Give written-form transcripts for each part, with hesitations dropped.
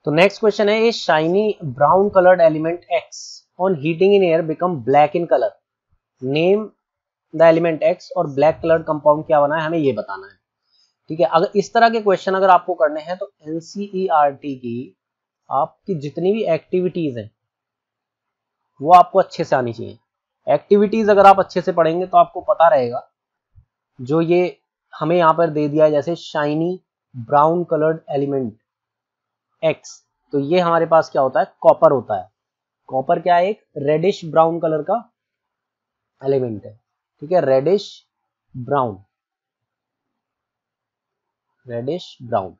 तो next question है, a shiny brown coloured element X on heating in air become black in colour, name the element X, और black coloured compound क्या बना है हमें ये बताना है। ठीक है, अगर इस तरह के क्वेश्चन अगर आपको करने हैं तो एनसीईआरटी की आपकी जितनी भी एक्टिविटीज हैं वो आपको अच्छे से आनी चाहिए। एक्टिविटीज अगर आप अच्छे से पढ़ेंगे तो आपको पता रहेगा, जो ये हमें यहाँ पर दे दिया है जैसे shiny brown coloured element x, तो ये हमारे पास क्या होता है, कॉपर होता है। कॉपर क्या है, एक रेडिश ब्राउन कलर का एलिमेंट है। ठीक है, रेडिश ब्राउन, रेडिश ब्राउन।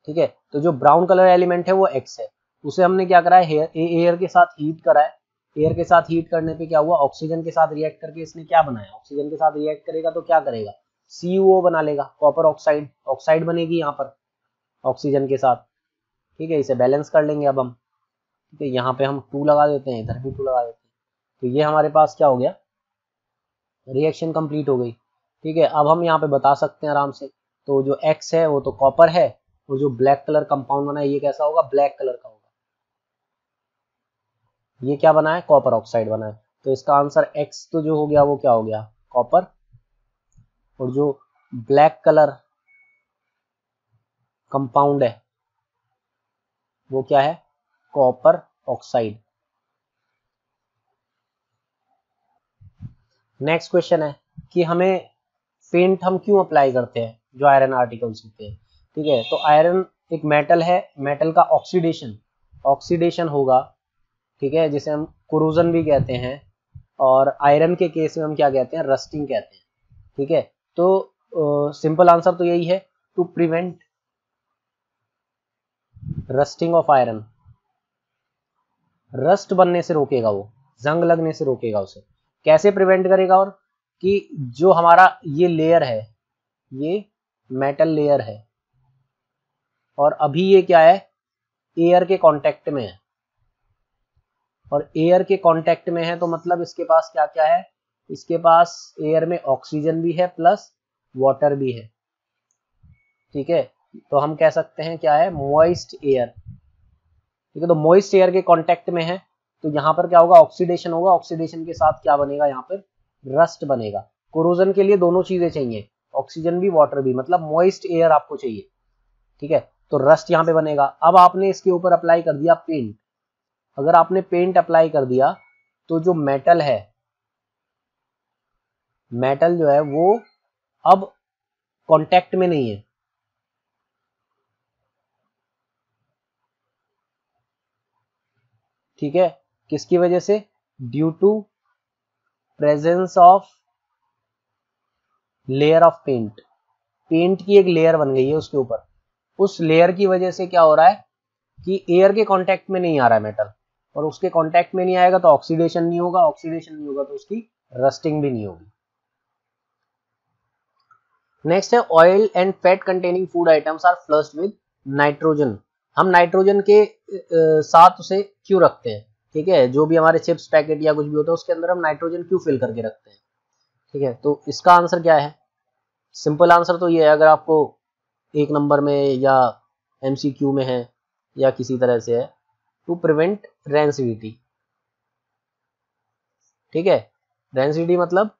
ठीक है, तो जो ब्राउन कलर एलिमेंट है वो एक्स है, उसे हमने क्या करा है, एयर के साथ हीट करा है। एयर के साथ हीट करने पे क्या हुआ, ऑक्सीजन के साथ रिएक्ट करके इसने क्या बनाया, ऑक्सीजन के साथ रिएक्ट करेगा तो क्या करेगा, CuO बना लेगा, कॉपर ऑक्साइड, ऑक्साइड बनेगी यहाँ पर ऑक्सीजन के साथ। ठीक है, इसे बैलेंस कर लेंगे अब हम। ठीक है, यहाँ पे हम 2 लगा देते हैं, इधर भी 2 लगा देते हैं, तो ये हमारे पास क्या हो गया, रिएक्शन कंप्लीट हो गई। ठीक है, अब हम यहाँ पे बता सकते हैं आराम से, तो जो एक्स है वो तो कॉपर है, और जो ब्लैक कलर कंपाउंड बना है ये कैसा होगा, ब्लैक कलर का होगा। ये क्या बना है, कॉपर ऑक्साइड बना है, तो इसका आंसर एक्स तो जो हो गया वो क्या हो गया, कॉपर, और जो ब्लैक कलर कंपाउंड है वो क्या है, कॉपर ऑक्साइड। नेक्स्ट क्वेश्चन है कि हमें पेंट हम क्यों अप्लाई करते हैं जो आयरन आर्टिकल्स होते हैं। ठीक है, तो आयरन एक मेटल है, मेटल का ऑक्सीडेशन होगा। ठीक है, जिसे हम कोरोजन भी कहते हैं, और आयरन के केस में हम क्या कहते हैं, रस्टिंग कहते हैं। ठीक है, तो सिंपल आंसर तो यही है, to prevent rusting of iron, rust बनने से रोकेगा वो, जंग लगने से रोकेगा उसे। कैसे प्रिवेंट करेगा, और कि जो हमारा ये लेयर है, ये मेटल लेयर है, और अभी ये क्या है, एयर के कांटेक्ट में है, और एयर के कांटेक्ट में है तो मतलब इसके पास क्या क्या है, इसके पास एयर में ऑक्सीजन भी है प्लस वाटर भी है। ठीक है, तो हम कह सकते हैं क्या है, मॉइस्ट एयर। ठीक है, तो मॉइस्ट एयर के कांटेक्ट में है तो यहाँ पर क्या होगा, ऑक्सीडेशन होगा, ऑक्सीडेशन के साथ क्या बनेगा, यहाँ पर रस्ट बनेगा। कोरोजन के लिए दोनों चीजें चाहिए, ऑक्सीजन भी वाटर भी, मतलब मॉइस्ट एयर आपको चाहिए। ठीक है, तो रस्ट यहाँ पे बनेगा। अब आपने इसके ऊपर अप्लाई कर दिया पेंट, अगर आपने पेंट अप्लाई कर दिया तो जो मेटल है, मेटल जो है वो अब कांटेक्ट में नहीं है। ठीक है, किसकी वजह से, due to presence of layer of paint, paint की एक लेयर बन गई है उसके ऊपर, उस लेयर की वजह से क्या हो रहा है कि एयर के कांटेक्ट में नहीं आ रहा है मेटल, और उसके कांटेक्ट में नहीं आएगा तो ऑक्सीडेशन नहीं होगा, ऑक्सीडेशन नहीं होगा तो उसकी रस्टिंग भी नहीं होगी। नेक्स्ट है, oil and fat containing food items are flushed with nitrogen, हम नाइट्रोजन के साथ उसे क्यों रखते हैं। ठीक है, जो भी हमारे चिप्स पैकेट या कुछ भी होता है उसके अंदर हम नाइट्रोजन क्यों फिल करके रखते हैं। ठीक है, तो इसका आंसर क्या है, सिंपल आंसर तो ये है, अगर आपको 1 नंबर में या MCQ में है या किसी तरह से है, टू प्रिवेंट रेंसिडिटी। ठीक है, रेंसिडिटी मतलब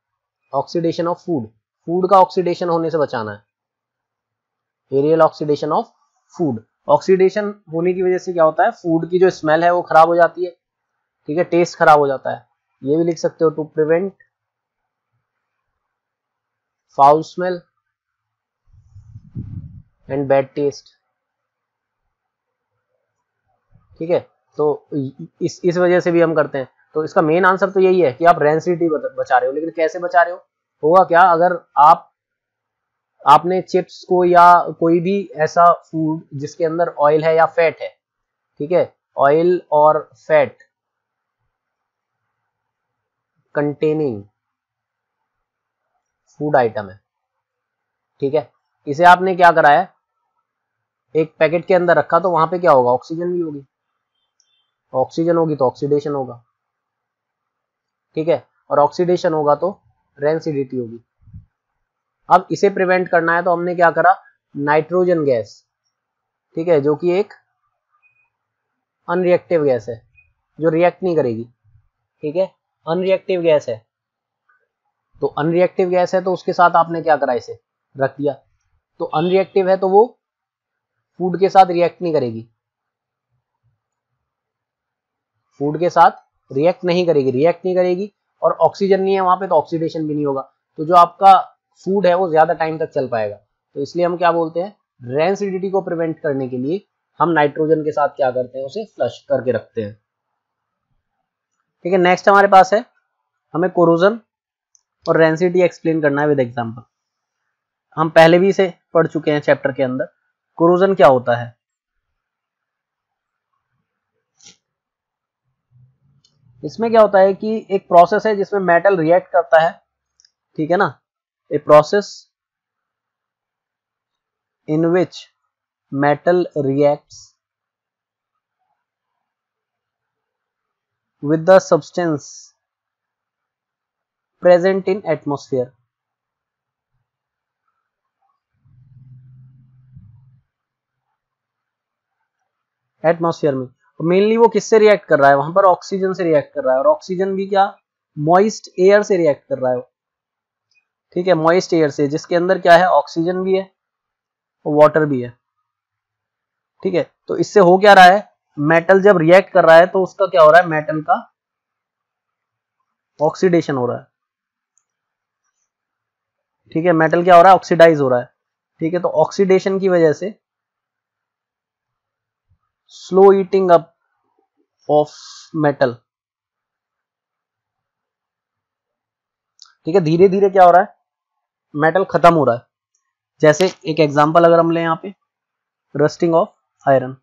ऑक्सीडेशन ऑफ फूड, फूड का ऑक्सीडेशन होने से बचाना है, aerial oxidation of food. Oxidation होने की वजह से क्या होता है, फूड की जो स्मेल है वो खराब हो जाती है। ठीक है, टेस्ट खराब हो जाता है, ये भी लिख सकते हो, to prevent foul smell and bad taste. ठीक है, तो इस वजह से भी हम करते हैं। तो इसका मेन आंसर तो यही है कि आप रेंसिडिटी बचा रहे हो, लेकिन कैसे बचा रहे हो, होगा क्या, अगर आपने चिप्स को या कोई भी ऐसा फूड जिसके अंदर ऑयल है या फैट है, ठीक है, ऑयल और फैट कंटेनिंग फूड आइटम है। ठीक है, इसे आपने क्या करा है, एक पैकेट के अंदर रखा, तो वहां पे क्या होगा, ऑक्सीजन भी होगी, ऑक्सीजन होगी तो ऑक्सीडेशन होगा। ठीक है, और ऑक्सीडेशन होगा तो रेंसिडिटी होगी। अब इसे प्रिवेंट करना है तो हमने क्या करा, नाइट्रोजन गैस, ठीक है, जो कि एक अनरिएक्टिव गैस है, जो रिएक्ट नहीं करेगी। ठीक है, अनरिएक्टिव गैस है, तो अनरिएक्टिव गैस है तो उसके साथ आपने क्या करा, इसे रख दिया। तो अनरिएक्टिव है तो वो फूड के साथ रिएक्ट नहीं करेगी, फूड के साथ रिएक्ट नहीं करेगी, रिएक्ट नहीं करेगी, और ऑक्सीजन नहीं है वहां पे तो ऑक्सीडेशन भी नहीं होगा, तो जो आपका फूड है वो ज्यादा टाइम तक चल पाएगा। तो इसलिए हम क्या बोलते हैं, रेंसिडिटी को प्रिवेंट करने के लिए हम नाइट्रोजन के साथ क्या करते हैं, उसे फ्लश करके रखते हैं। ठीक है, नेक्स्ट हमारे पास है, हमें कोरोजन और रेंसिडिटी एक्सप्लेन करना है विद एग्जांपल। हम पहले भी इसे पढ़ चुके हैं चैप्टर के अंदर। कोरोजन क्या होता है, इसमें क्या होता है कि एक प्रोसेस है जिसमें मेटल रिएक्ट करता है, ठीक है ना, a process in which metal reacts with the substance present in atmosphere। Atmosphere में मेनली वो किससे रिएक्ट कर रहा है, वहां पर ऑक्सीजन से रिएक्ट कर रहा है, और ऑक्सीजन भी क्या, मॉइस्ट एयर से रिएक्ट कर रहा है। ठीक है, मॉइस्ट एयर से, जिसके अंदर क्या है, ऑक्सीजन भी है और वाटर भी है। ठीक है, तो इससे हो क्या रहा है, मेटल जब रिएक्ट कर रहा है तो उसका क्या हो रहा है, मेटल का ऑक्सीडेशन हो रहा है। ठीक है, मेटल क्या हो रहा है, ऑक्सीडाइज हो रहा है। ठीक है, तो ऑक्सीडेशन की वजह से slow eating up of metal. ठीक है, धीरे धीरे क्या हो रहा है, मेटल खत्म हो रहा है। जैसे एक एग्जांपल अगर हम लें यहाँ पे, रस्टिंग ऑफ आयरन।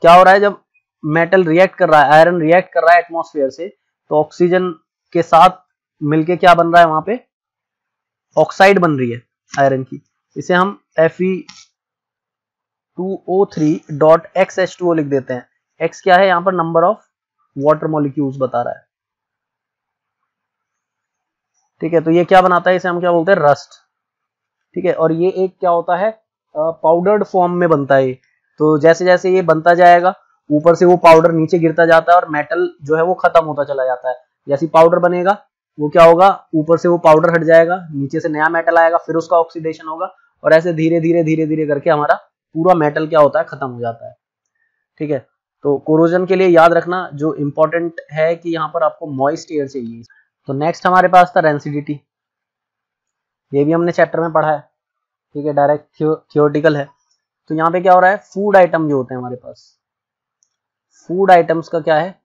क्या हो रहा है, जब मेटल रिएक्ट कर रहा है, आयरन रिएक्ट कर रहा है एटमॉस्फेयर से, तो ऑक्सीजन के साथ मिलके क्या बन रहा है, वहां पे ऑक्साइड बन रही है आयरन की। इसे हम Fe2O3.XH2O लिख देते हैं। X क्या है, यहाँ पर नंबर ऑफ वाटर मॉलिक्यूल्स बता रहा है। ठीक है, तो ये क्या बनाता है, इसे हम क्या बोलते हैं, रस्ट। ठीक है, और ये एक क्या होता है, पाउडर्ड फॉर्म में बनता है। तो जैसे जैसे ये बनता जाएगा, ऊपर से वो पाउडर नीचे गिरता जाता है और मेटल जो है वो खत्म होता चला जाता है। जैसे पाउडर बनेगा, वो क्या होगा, ऊपर से वो पाउडर हट जाएगा, नीचे से नया मेटल आएगा, फिर उसका ऑक्सीडेशन होगा, और ऐसे धीरे धीरे धीरे धीरे करके हमारा पूरा मेटल क्या होता है, खत्म हो जाता है। ठीक है, तो कोरोजन के लिए याद रखना जो इंपॉर्टेंट है कि यहाँ पर आपको मॉइस्ट एयर चाहिए। तो नेक्स्ट हमारे पास था रेंसिडिटी, ये भी हमने चैप्टर में पढ़ा है। ठीक है, डायरेक्ट थियोरेटिकल है। तो यहाँ पे क्या हो रहा है, फूड आइटम जो होते हैं हमारे पास, फूड आइटम्स का क्या है,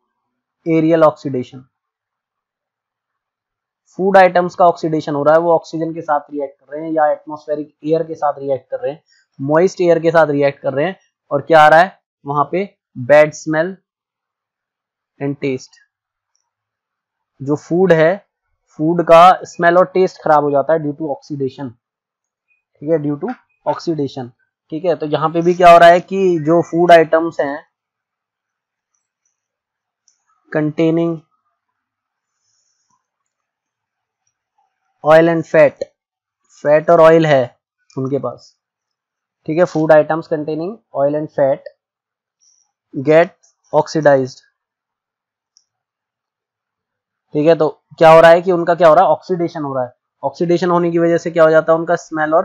एरियल ऑक्सीडेशन। फूड आइटम्स का ऑक्सीडेशन हो रहा है, वो ऑक्सीजन के साथ रिएक्ट कर रहे हैं या एटमॉस्फेरिक एयर के साथ रिएक्ट कर रहे हैं, मॉइस्ट एयर के साथ रिएक्ट कर रहे हैं, और क्या आ रहा है वहां पे, बैड स्मेल एंड टेस्ट। जो फूड है, फूड का स्मेल और टेस्ट खराब हो जाता है ड्यू टू ऑक्सीडेशन। ठीक है, ड्यू टू ऑक्सीडेशन। ठीक है, तो यहाँ पे भी क्या हो रहा है कि जो फूड आइटम्स हैं containing oil and fat, fat और ऑयल है उनके पास। ठीक है, food items containing oil and fat get oxidized. ठीक है, तो क्या हो रहा है कि उनका क्या हो रहा है, ऑक्सीडेशन हो रहा है। ऑक्सीडेशन होने की वजह से क्या हो जाता है, उनका स्मेल और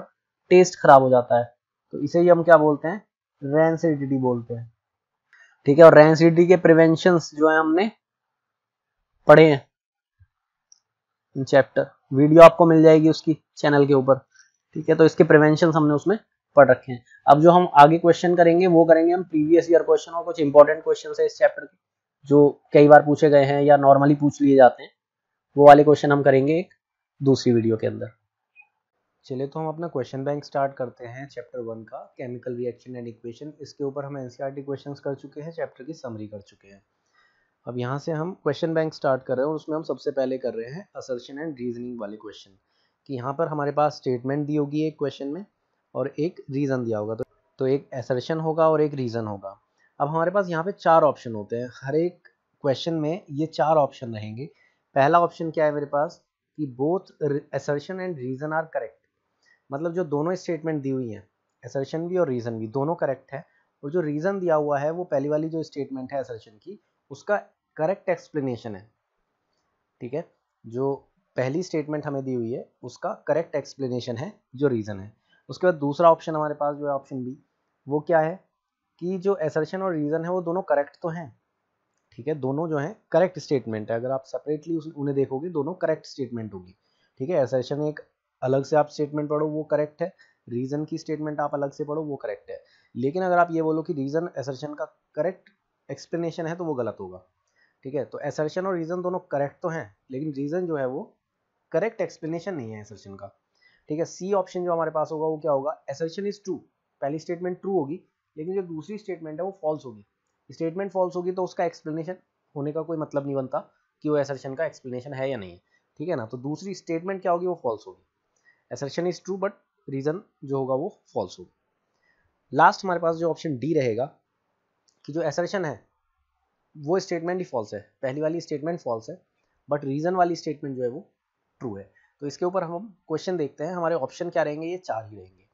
टेस्ट खराब हो जाता है। तो इसे ही हम क्या बोलते हैं, रेंसिडिटी बोलते हैं। ठीक है, और रेंसिडिटी के प्रिवेंशन जो है हमने पढ़े हैं इन चैप्टर, वीडियो आपको मिल जाएगी उसकी चैनल के ऊपर। ठीक है, तो इसके प्रिवेंशन हमने उसमें पढ़ रखे हैं। अब जो हम आगे क्वेश्चन करेंगे वो करेंगे हम प्रीवियस ईयर क्वेश्चन, और कुछ इंपॉर्टेंट क्वेश्चन है इस चैप्टर के जो कई बार पूछे गए हैं या नॉर्मली पूछ लिए जाते हैं, वो वाले क्वेश्चन हम करेंगे एक दूसरी वीडियो के अंदर। चलिए, तो हम अपना क्वेश्चन बैंक स्टार्ट करते हैं चैप्टर 1 का, केमिकल रिएक्शन एंड इक्वेशन। इसके ऊपर हम एनसीईआरटी क्वेश्चंस कर चुके हैं, चैप्टर की समरी कर चुके हैं। अब यहाँ से हम क्वेश्चन बैंक स्टार्ट कर रहे हैं, और उसमें हम सबसे पहले कर रहे हैं असर्शन एंड रीजनिंग वाले क्वेश्चन, कि यहाँ पर हमारे पास स्टेटमेंट दी होगी एक क्वेश्चन में और एक रीज़न दिया होगा। तो एक असर्शन होगा और एक रीज़न होगा। अब हमारे पास यहाँ पे 4 ऑप्शन होते हैं, हर एक क्वेश्चन में ये 4 ऑप्शन रहेंगे। पहला ऑप्शन क्या है मेरे पास, कि both assertion and reason are correct. मतलब जो दोनों स्टेटमेंट दी हुई हैं, असर्शन भी और रीज़न भी, दोनों करेक्ट है, और जो रीज़न दिया हुआ है वो पहली वाली जो स्टेटमेंट है असर्शन की, उसका करेक्ट एक्सप्लेनेशन है। ठीक है, जो पहली स्टेटमेंट हमें दी हुई है उसका करेक्ट एक्सप्लेनेशन है जो रीज़न है। उसके बाद दूसरा ऑप्शन हमारे पास जो है ऑप्शन बी, वो क्या है कि जो असर्शन और रीज़न है वो दोनों करेक्ट तो हैं। ठीक है, दोनों जो है करेक्ट स्टेटमेंट है, अगर आप सेपरेटली उन्हें देखोगे दोनों करेक्ट स्टेटमेंट होगी। ठीक है, असर्शन एक अलग से आप स्टेटमेंट पढ़ो वो करेक्ट है, रीज़न की स्टेटमेंट आप अलग से पढ़ो वो करेक्ट है। लेकिन अगर आप ये बोलो कि रीज़न असर्शन का करेक्ट एक्सप्लेनेशन है तो वो गलत होगा। ठीक है, तो असर्शन और रीज़न दोनों करेक्ट तो हैं, लेकिन रीज़न जो है वो करेक्ट एक्सप्लेनेशन नहीं है असर्शन का। ठीक है, सी ऑप्शन जो हमारे पास होगा वो क्या होगा, असर्शन इज ट्रू, पहली स्टेटमेंट ट्रू होगी, लेकिन जो दूसरी स्टेटमेंट है वो फॉल्स होगी। स्टेटमेंट फॉल्स होगी तो उसका एक्सप्लेनेशन होने का कोई मतलब नहीं बनता कि वो असर्शन का एक्सप्लेनेशन है या नहीं है। ठीक है ना, तो दूसरी स्टेटमेंट क्या होगी, वो फॉल्स होगी। Assertion is true but reason जो होगा वो फॉल्स होगा। लास्ट हमारे पास जो ऑप्शन डी रहेगा कि जो असर्शन है वो स्टेटमेंट ही फॉल्स है, पहली वाली स्टेटमेंट फॉल्स है, बट रीजन वाली स्टेटमेंट जो है वो ट्रू है। तो इसके ऊपर हम क्वेश्चन देखते हैं, हमारे ऑप्शन क्या रहेंगे, ये चार ही रहेंगे।